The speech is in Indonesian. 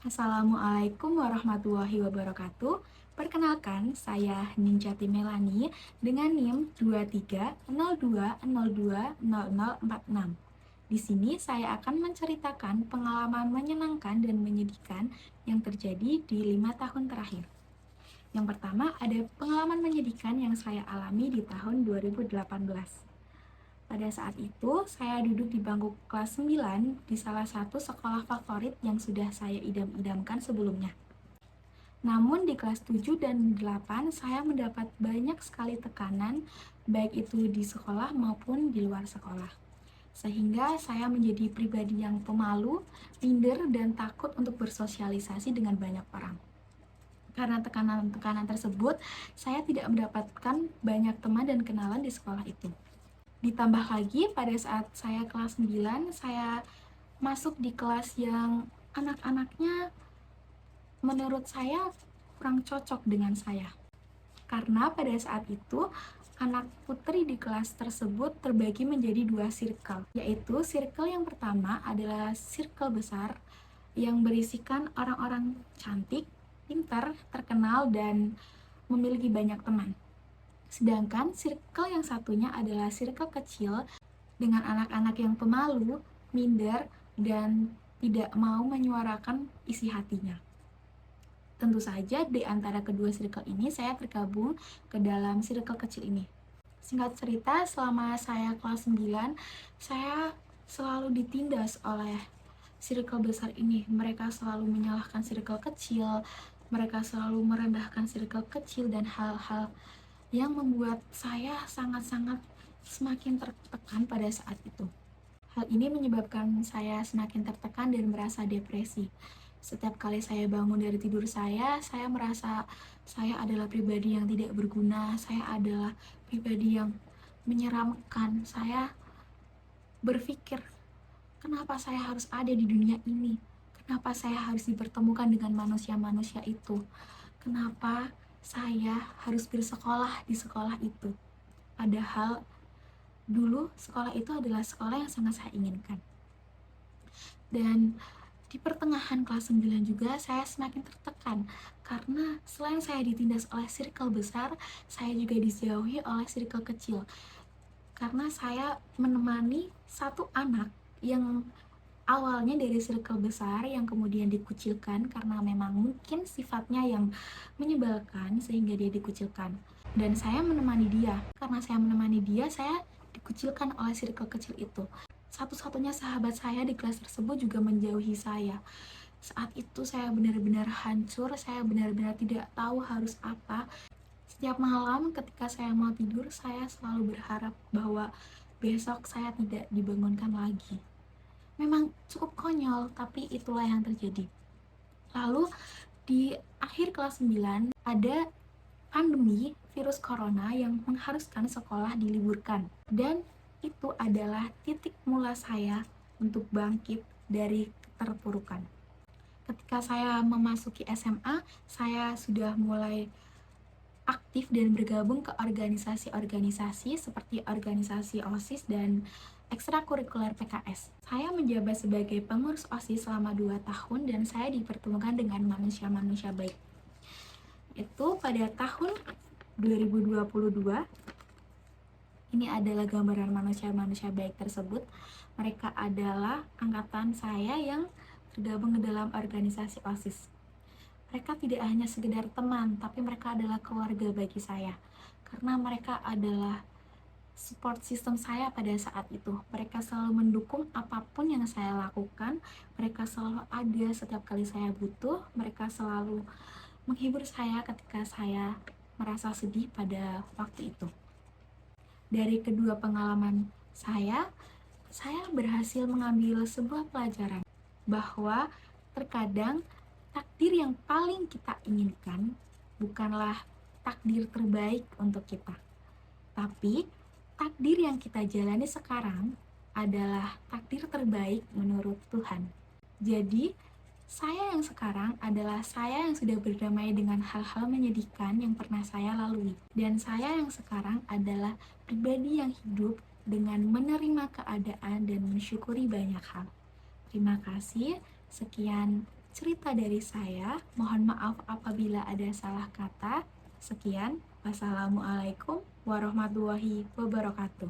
Assalamualaikum warahmatullahi wabarakatuh. Perkenalkan, saya Ninjati Melani dengan NIM 2302020046. Di sini saya akan menceritakan pengalaman menyenangkan dan menyedihkan yang terjadi di 5 tahun terakhir. Yang pertama, ada pengalaman menyedihkan yang saya alami di tahun 2018. Pada saat itu, saya duduk di bangku kelas 9 di salah satu sekolah favorit yang sudah saya idam-idamkan sebelumnya. Namun di kelas 7 dan 8, saya mendapat banyak sekali tekanan, baik itu di sekolah maupun di luar sekolah. Sehingga saya menjadi pribadi yang pemalu, minder, dan takut untuk bersosialisasi dengan banyak orang. Karena tekanan-tekanan tersebut, saya tidak mendapatkan banyak teman dan kenalan di sekolah itu. Ditambah lagi pada saat saya kelas 9, saya masuk di kelas yang anak-anaknya menurut saya kurang cocok dengan saya. Karena pada saat itu, anak putri di kelas tersebut terbagi menjadi 2 circle, yaitu circle yang pertama adalah circle besar yang berisikan orang-orang cantik, pintar, terkenal, dan memiliki banyak teman. Sedangkan circle yang satunya adalah circle kecil dengan anak-anak yang pemalu, minder, dan tidak mau menyuarakan isi hatinya. Tentu saja di antara kedua circle ini saya tergabung ke dalam circle kecil ini. Singkat cerita, selama saya kelas 9, saya selalu ditindas oleh circle besar ini. Mereka selalu menyalahkan circle kecil, mereka selalu merendahkan circle kecil, dan hal-hal yang membuat saya sangat-sangat semakin tertekan pada saat itu. Hal ini menyebabkan saya semakin tertekan dan merasa depresi. Setiap kali saya bangun dari tidur saya merasa saya adalah pribadi yang tidak berguna, saya adalah pribadi yang menyeramkan. Saya berpikir, kenapa saya harus ada di dunia ini? Kenapa saya harus dipertemukan dengan manusia-manusia itu? Kenapa saya harus bersekolah di sekolah itu? Padahal dulu sekolah itu adalah sekolah yang sangat saya inginkan. Dan di pertengahan kelas 9 juga saya semakin tertekan karena selain saya ditindas oleh circle besar, saya juga dijauhi oleh circle kecil. Karena saya menemani satu anak yang awalnya dari circle besar yang kemudian dikucilkan karena memang mungkin sifatnya yang menyebalkan sehingga dia dikucilkan. Dan saya menemani dia. Karena saya menemani dia, saya dikucilkan oleh circle kecil itu. Satu-satunya sahabat saya di kelas tersebut juga menjauhi saya. Saat itu saya benar-benar hancur, saya benar-benar tidak tahu harus apa. Setiap malam ketika saya mau tidur, saya selalu berharap bahwa besok saya tidak dibangunkan lagi. Memang cukup konyol, tapi itulah yang terjadi. Lalu di akhir kelas 9 ada pandemi virus corona yang mengharuskan sekolah diliburkan. Dan itu adalah titik mula saya untuk bangkit dari keterpurukan. Ketika saya memasuki SMA, saya sudah mulai aktif dan bergabung ke organisasi-organisasi seperti organisasi OSIS dan ekstrakurikuler PKS. Saya menjabat sebagai pengurus OSIS selama 2 tahun dan saya dipertemukan dengan manusia-manusia baik. Itu pada tahun 2022. Ini adalah gambaran manusia-manusia baik tersebut. Mereka adalah angkatan saya yang tergabung ke dalam organisasi OSIS. Mereka tidak hanya sekedar teman, tapi mereka adalah keluarga bagi saya. Karena mereka adalah support system saya pada saat itu. Mereka selalu mendukung apapun yang saya lakukan. Mereka selalu ada setiap kali saya butuh. Mereka selalu menghibur saya ketika saya merasa sedih pada waktu itu. Dari kedua pengalaman saya berhasil mengambil sebuah pelajaran bahwa terkadang takdir yang paling kita inginkan bukanlah takdir terbaik untuk kita, tapi takdir yang kita jalani sekarang adalah takdir terbaik menurut Tuhan. Jadi, saya yang sekarang adalah saya yang sudah berdamai dengan hal-hal menyedihkan yang pernah saya lalui. Dan saya yang sekarang adalah pribadi yang hidup dengan menerima keadaan dan mensyukuri banyak hal. Terima kasih. Sekian cerita dari saya. Mohon maaf apabila ada salah kata. Sekian, wassalamualaikum warahmatullahi wabarakatuh.